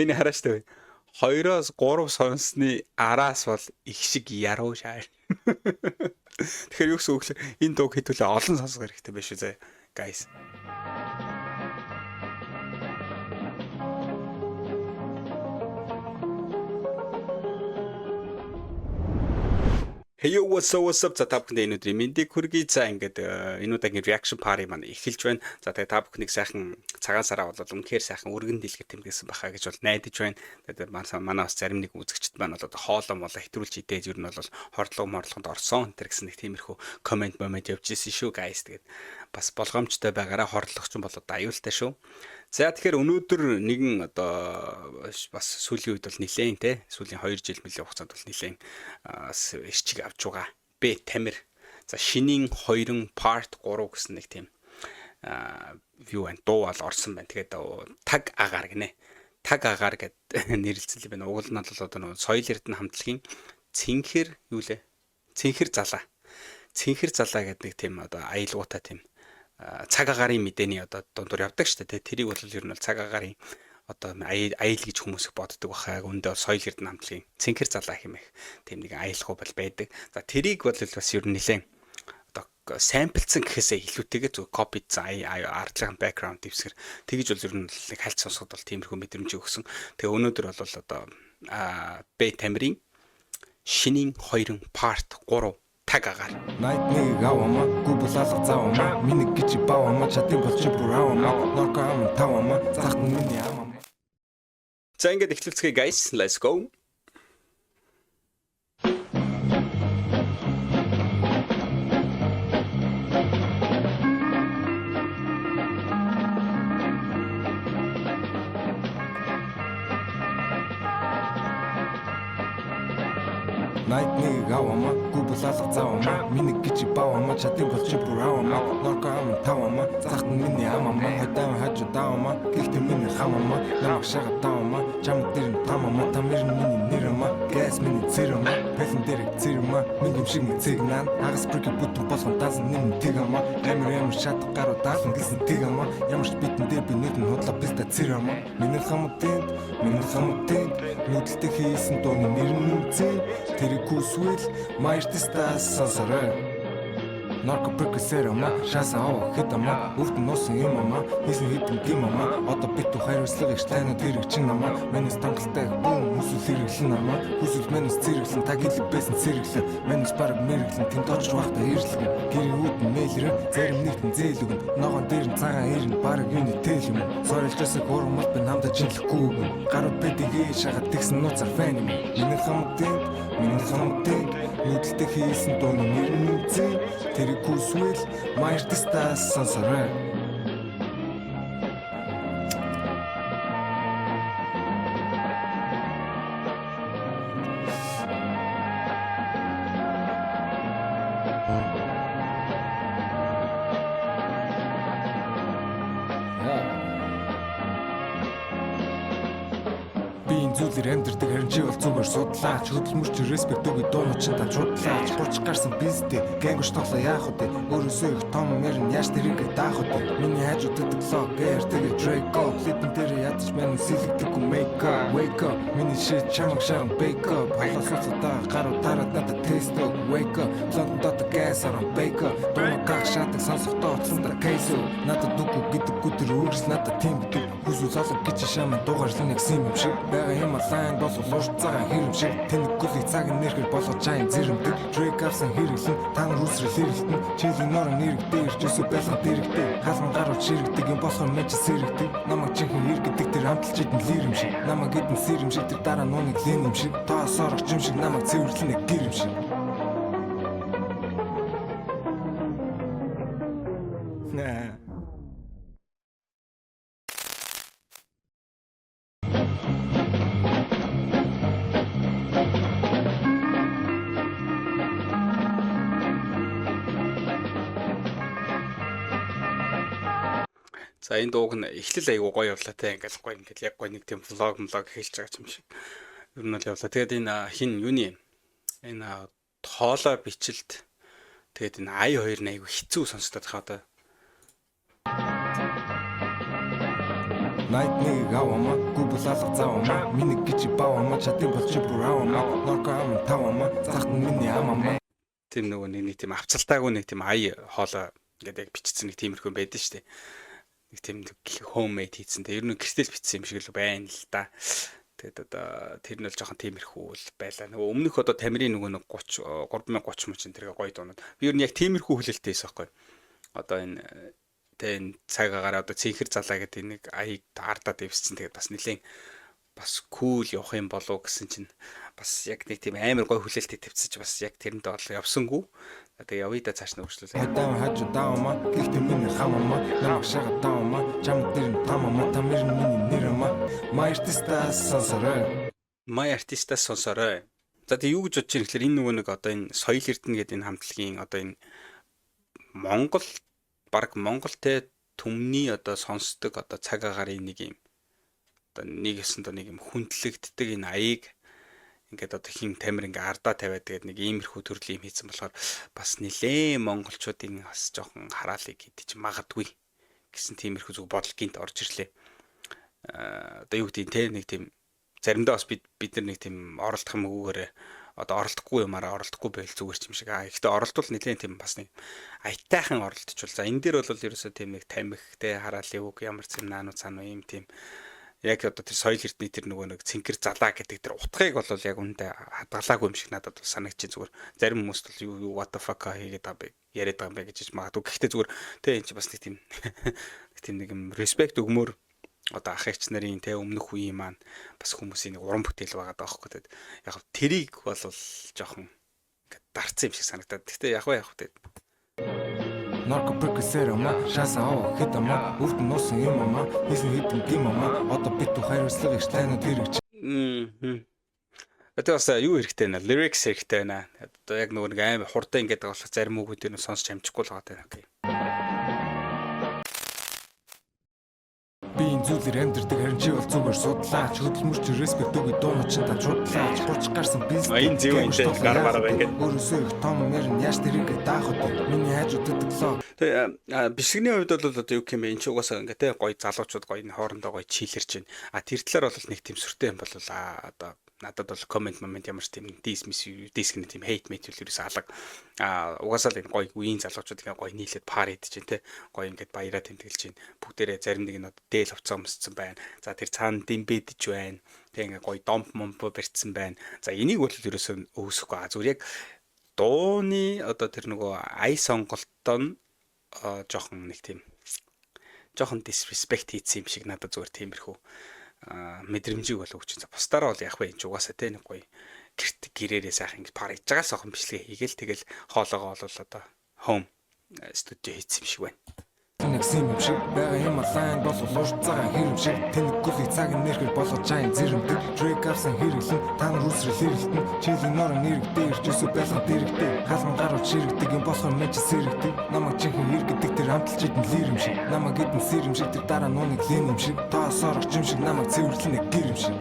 Энэ хараач тав. 2-оос 3 сонссны араас бол их шиг яруу шаа. Тэгэхээр юу гэсэн үг вэ? Энэ дууг хэдүүлээ олон сонсох хэрэгтэй байх шүү зэ. Guys. Hey yo, what's up за та бүхэнд энэ өдрийн мэндийг хүргэе. За ингээд энэ удаагийн reaction party маань эхэлж байна. За тэгээ та бүхнийг сайхан цагаан сараа бол үнэхээр сайхан өргөн дэлгэр тэмдэглэсэн бахаа гэж бол найдаж байна. Тэгээд манай бас зарим нэг үзэгчд маань бол хоолоо молоо хэтрүүлж идээд ер нь бол морлогонд орсон энэ гэсэн нэг тиймэрхүү комент явж ирсэн шүү guys. Тэгээд бас болгоомжтой байгаараа хордлогч нь бол аюултай шүү. За тэгэхээр өнөөдөр нэгэн бас сүүлийн үед бол нилээн те сүүлийн 2 жил мөлийн хугацаанд бол нилээн эрчиг авч байгаа. Б тамир. За шинийн 2 part 3 гэсэн нэг тийм view and дуу бол орсон байна. Тэгээд таг агаар гинэ. Таг агаар гэд нэрлэлцэл байна. Уул нь бол соёл эрдэнэ хамтлагийн цэнхэр юу лээ? Цэнхэр залаа. Цэнхэр залаа гэдэг нэг тийм аялгуутай тийм цаг агаарын мэдээний дундуур явдаг шүү дээ. Тэрийг бол ер нь цаг агаарын аял гэж хүмүүс их боддог бахаа. Өндөө соёл эрдэнэ хамтлагийн цэнхэр залаа хэмээх тийм нэг аялгау бол байдаг. За тэрийг бол бас ер нь нэлээд самплцсан гэхээсээ илүүтэйгээ зөв копидсан ардлын бэкграунд дэвсгэр тэгэж бол ер нь нэг хальт сонсоход бол тиймэрхүү мэдрэмж өгсөн. Тэгээ өнөөдөр бол Б тамирын шинийн 2 part 3 таг агаар. Найтны гавама губулалга завама минийг гэж бавама чадын болж бураама норкам тавама захт миний амама. За ингээд эхлэлцгээе guys. Let's go. Найтны гавама губулалга завама минийг гэж бавама чадын болж бураама норкам тавама захт миний амама хатан хажуу давама гэлт миний хамама намайг шага давама чам дээр тамама тамир миний нэрма гэс миний зэрма пэлэн дээр зэрма минь шиг цэгнан агас брик бүтэн болгон тасан нэм тэгама амар шат гаруу даасан гэсэн тэгама ямарч битэн дээр би нэгэн худлаа писта зэрма миний хамтын нүдэлтэй хийсэн дууны нэр нь зэ тэр кусвэл майртстас сансараа Нарко прексерама шаса ава хитама өвдөн носон юмама хийсэн хитэн гимама одоо битүү хариуцлага ихлээнэ тэр чин нама манайс тангалттай бүүн хүсэл хэрэглэн нама хүсэл манайс зэрэглэн та гэлэг байсан зэрэглэн манайс баг мэрэглэн тэнд очиж байхдаа ирлэн гэрүүд нь мэйлэр зарим нэгтэн зээлүгэн ногоон дээр нь цагаан ирнэ баг юуны тэл юм сорилжсаг урмал би намдаа жинлэхгүй гарууд бэдэгээ шахаад тэгсэн нууцар фэн юм миний хамтын нүдэлтэй хийсэн дууны нэр нь зэ тэр кусвэл майртстас сансараа зүйлэр амьдрдаг харин чи бол зүгээр судлаач хөдөлмөрч респект өгөө дуунууд чинь та чудлаач бурч гарсан бизтэй гэнгүш тоглоо яах вэ өөрөөсөө их том мэрн яаш тэрийг даах вэ миний хажуудад лог гэр тэгээ Draco клипэн дээр ядч мэн сэлгдэггүй make up wake up миний shit чамаг шаран bake up халасуудаа гаруу тараад надад taste wake up лондон дот gas аран bake up дууг гах шатаг сонсохдоо утсандаа кейс надад дүггүй гэдэггүй тэр өөрс надад тийм гэдэг хүсэл залуу гэж шаман дугаарлан яг сим юм шиг байгаа юм алайн болол урт цагаан хэрэм шиг тэнэггүлийг цаг нэрхэр болгож чайн зэрэмдэг Drake авсан хэрэглэн тань рүүсрэл хэрэглэн чилийн норон нэрэг дээрч өсөв байлган дэрэгтэй халан гарууд ширэгдэг юм болохоор мэж сэрэгдэг намайг чихэн иргэдэг тэр хамталж идэн лир юм шиг намайг идэн сэр юм шиг тэр дараа нууныг лен юм шиг тоос орох юм шиг намайг цэвэрлэн нэг гэр юм шиг За энэ дууг нь эхлэл айгуу гоё явлаа те ингээд яг гоё нэг тийм влог эхэлж байгаа юм шиг. Ер нь л явлаа. Тэгээд энэ хин юуны энэ хоолой бичлэлт тэгээд энэ ай хоёр нь айгуу хэцүү сонсогдоод байгаа одоо. Найтныг авама гүбэлалга заавама миний гिच баавама чадын бол чи бүр авама норко ам тавама захт миний амама тийм нөгөө нэг тийм авцалтаагүй нэг тийм ая хоолой ингээд яг бичсэн нэг тиймэрхүү байдаг шүү дээ. Нэг тийм homemade хийсэн. Ер нь гэртэл бичсэн юм шиг л байна л да. Тэгээд одоо тэр нь бол жоохон тиймэрхүү л байлаа. Нөгөө өмнөх одоо тамирын нөгөө нэг 30 3030 мөн чинь тэргээ гоё дуунууд. Би ер нь яг тиймэрхүү хүлээлттэйс байхгүй. Одоо энэ цаг агаар одоо цэнхэр залаа гэдэг нэг аяыг ардаад ивссэн. Тэгээд бас нэлээд бас кул явах юм болов гэсэн чинь бас яг нэг тийм амар гой хүлээлттэй тавьчих бас яг тэрэнд бол явсангүй. Тэгээ явъя да цааш нь өөрчлөлөө. Хадаа хажуу даама гихтэн миний хамама намайг шага даама чам дээр тамама тамир миний нэрама my artista сонсорой. За тэгээ юу гэж бодож байна гэхээр энэ нөгөө нэг одоо энэ соёл эрдэнэ гэдэг энэ хамтлагийн одоо энэ Монгол баг Монголтэй түмний одоо сонсдог одоо цаг агаарын нэг юм одоо нэг ёсонд нэг юм хүндлэгддэг энэ аяыг ингээд одоо хин тамир ингээ ардаа тавиад тэгээд нэг иймэрхүү төрлийн юм хийсэн болохоор бас нилээ монголчуудын бас жоохон хараалыг хийдэж магадгүй гэсэн тиймэрхүү зүг бодол гинт орж ирлээ. Одоо юу гэдэг те нэг тийм заримдаа бас бид нар нэг тийм оролдох юм өгөөгөр одоо оролдохгүй юмараа оролдохгүй байл зүгээр ч юм шиг. Гэхдээ оролдвол нэлээд тийм бас нэг аятайхан оролдчихвол за энэ дээр бол ерөөсөө тийм нэг тамхи те хараалын үг ямар ч юм наануу цаануу юм тийм яг одоо тэр соёл эрдний тэр нөгөө нэг цэнхэр залаа гэдэг тэр утгыг бол яг үүндээ хадгалаагүй юм шиг надад бол санагдчих зүгээр. Зарим хүмүүст бол юу what the fuck хийгээд байгаа бэ яриад байгаа юм бэ гэж магадгүй. Гэхдээ зүгээр тэ энэ чи бас нэг тийм нэг юм респект өгмөр одоо ах эгч нарын тэ өмнөх үеийн маань бас хүмүүсийн нэг уран бүтээл байгаа даахгүй тэгээд яг тэрийг бол жоохон ингээд дарцсан юм шиг санагдаад. Гэхдээ яг тэгээд Нарко прекусерама шасаа хитама өвд носон юмама хийсэн хитэн гимама одоо бит хайрцлага их тайнууд хэрэгч. Одоо бас юу хэрэгтэй нэ lyrics хэрэгтэй нэ. Одоо яг нөгөө нэг аим хурдан ингээд байгаа болохоор зарим үгүүдийг нь сонсч амжихгүй л байгаа даа. Би энэ зүйлэр амьдэрдэг харин чи бол зүгээр судлаач хөдөлмөрч респект өгөө дуунууд чинь та чудлаач бурч гарсан бизнес энэ зөв энэ гар бараа ингээд өөрөөсөө их том нэрн яаш тэрийг даах үү миний хажууд төдөглөө. Тэгээ бишгний хувьд бол одоо юу юм бэ энэ ч угаасаа ингээд те гоё залуучууд гоё энэ хоорондоо гоё чийлэрч байна. Тэр талаар бол нэг тийм сүртэй юм бол одоо надад бол комент ямар ч тийм дискний тийм хейт мэт үлэрээс алга угаасаа л энэ гоё үеийн залуучууд ингээ гоё нийлээд пар идэж чинь те гоё ингээд баяраа тэмдэглэж чинь бүгдээрээ зарим нэг нь одоо дээл авцаа өмссөн байна. За тэр цаана димбэдэж байна. Тэг ингээ гоё домп момпо барьцсан байна. За энийг бол ерөөсөө өөсөхгүй зүгээр яг дууны одоо тэр нөгөө ай сонголтоо нь жоохон нэг тийм жоохон disrespect хийсэн юм шиг надад зүгээр тиймэрхүү мэдрэмжийг бол өгч байгаа. Бусдаараа бол яг вэ энэ угаасаа те нэг гоё гэрээрээ сайхан ингэ пар хийж байгаас охин бичлэгээ хийгээл тэгэл хоолоогоо бол одоо home студио хийсэн юм шиг байна. Нэг юм шиг байгаа юм лайн бол уурч цагаан хэрэм шиг тэнэг гүлийг цаг нэрхэл болгож чайн зэрэмдэг трек авсан хэрэглэн та нар үсрэл хэрэглэн чилийн нор нэрэг дээрч өсө байлга дэрэгтэй халан гарууд ширэгдэг юм болохоор мэж сэрэгдэг намайг чихэн иргэдэг тэр хамталж идэн лирэм шиг намайг идэн сэрэм шиг тэр дараа нууныг лэн юм шиг тоос орогч юм шиг намайг цэвэрлэн нэг гэрэм шиг.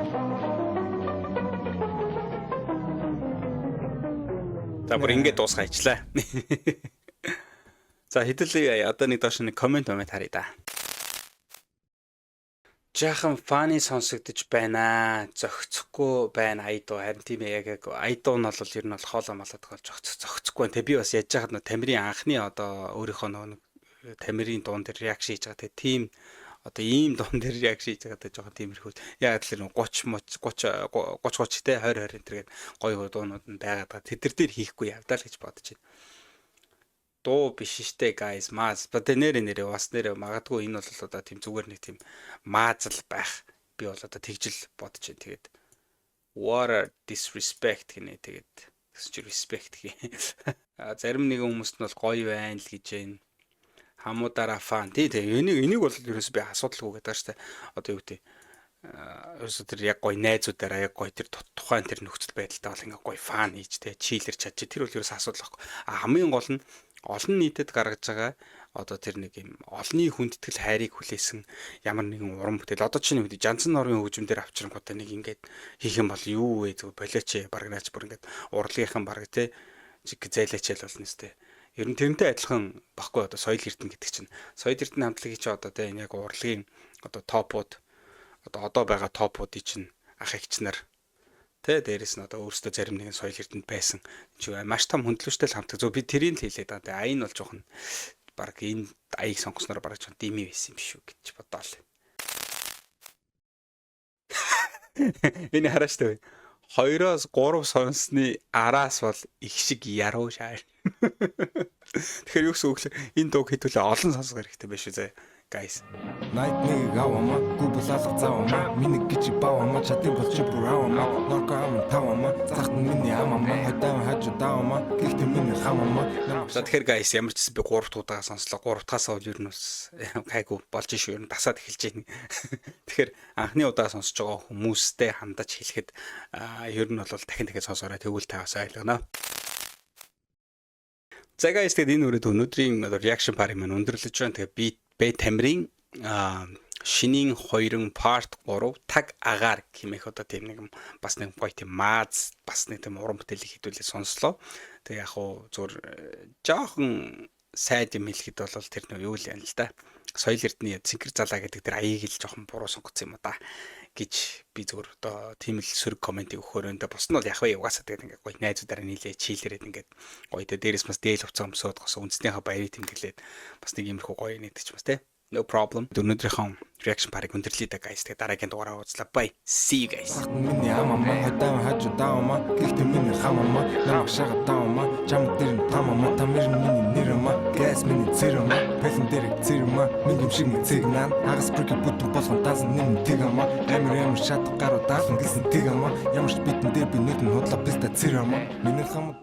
За бүр ингэ дуусгаачлаа. За хэдүүлээ одоо нэг доош нэг комент харъя да. Жаахан фаны сонсогдож байна. Зөгцөхгүй байна айдуу. Харин тийм ээ яг айдуу нь бол ер нь бол хоолоо малаад болж зөгцөхгүй байна. Тэг би бас яаж яхад нөө тамирын анхны одоо өөрийнхөө нэг тамирын дуун дээр реакшн хийж байгаа. Тэг тийм одоо ийм дуун дээр реакшн хийж байгаа жоохон тиймэрхүү. Яг л 30 те 20 энэ төргээд гоё дуунууд нь байгаад тэд нар дээр хийхгүй явдаа л гэж бодож байна. Дуу биш штэ guys маас нэрээ бас нэрээ магадгүй энэ бол одоо тийм зүгээр нэг тийм маазал байх би бол одоо тэгжил бодож байна. Тэгээд what disrespect гинэ тэгээд respect гэх. Зарим нэгэн хүмүүст нь бол гоё байна л гэж байна. Хамуудаараа фан тий энийг бол ерөөс би асуудалгүй гэдэг штэ. Одоо юу гэдэг ерөөсө тэр яг гоё найзуудаараа яг гоё тэр тухайн тэр нөхцөл байдалтай бол ингээ гоё фан хийж тий чийлэр чадчих. Тэр бол ерөөс асуудал байхгүй. Хамгийн гол нь олон нийтэд гаргаж байгаа одоо тэр нэг юм олонний хүндэтгэл хайрыг хүлээсэн ямар нэгэн уран бүтээл одоо чинь үед Жанцан норын хөгжмөөр авчрангуудаа нэг ингээд хийх юм бол юу вэ зөв болооч баг наач бүр ингээд урлагийнхан баг те чиг зайлаачаал болно сте. Ер нь тэрнтэй адилхан баггүй одоо соёл эрдэнэ гэдэг чинь соёл эрдэнэ хамтлагийн чи одоо те энэ яг урлагийн одоо топууд одоо байгаа топуудын чинь ах эгч нар тэ дээрэс нь одоо өөрсдөө зарим нэгэн соёл эрдэнэт байсан чи маш том хөндлөштэй л хамтдаг. Зөв би тэрийг л хэлээд байгаа. Тэгээ аян бол жоохон баг энэ аяыг сонгосноор баг жоохон дими байсан юм шүү гэж бодоол. Энэ хараач тэ. 2-оос 3 сонссны араас бол их шиг яруу шаар. Тэгэхээр юу гэсэн үг вэ? Энэ дууг хэдүүлээ олон сонсох хэрэгтэй байх шүү зэ. Guys. Night нэг авама гүбэлалга завама миний гэж баама чадын болж бүрава норко ам тавама захт миний амама хатаа хажуу давама гэхдээ миний хамама. За тэгэхээр guys ямар ч би 3 удаа сонслоо. 3 дахаас бол ер нь бас гайгүй болж шүү. Ер нь дасаад эхэлж байна. Тэгэхээр анхны удаа сонсож байгаа хүмүүстэй хандаж хэлэхэд ер нь бол дахин сонсоорой тэгвэл та бас ойлгоно. За guys тэгээд энэ үрээд өнөөдрийн reaction party маань өндөрлөж байна. Тэгээд би Бэ тамирын шинийн 2 part 3 таг агаар хэмээх одоо тийм нэг бас нэг гоё тийм мааз бас нэг тийм уран бүтээлийг хэдүүлээ сонслоо. Тэгээ яг хуу зур жоохон сайд юм хэлэхэд бол тэр нөө юу л юм л да. Соёл эрдэнэ цэнхэр залаа гэдэг тэр аяыг л жоохон буруу сонгоцсон юм да гэж би зөвөр одоо тийм л сөрөг комментиг өгөхөөр өндө бос нь бол яг угаасаа тэгээд ингээ гоё найзуудаараа нийлээ чийлэрээд ингээд гоё дээрээс бас дээл хувцас өмсөд госоо үндснийхээ баярыг тэмдэглээд бас нэг юмрхүү гоё нэгдэг ч бас те no problem. Өнөөдрийнхөө reaction party өндөрлөе да guys. Тэгээд дараагийн дугаараа уулзлаа. Bye. See you guys. Миний амама хатаа хажуу давама гэхдээ миний хамама намайг шагаад давама чам дээр нь тамама тамир миний нэрама gas миний зэрэма пэлэн дээр зэрэма миний шиг цэгнаа хагас брик бүтэн болгон даасан нэм тэгама амир шат гаруу даасан гэсэн тэгама ямар ч битэн дээр би нүдэн худлаа бистэ зэрэма миний хамаа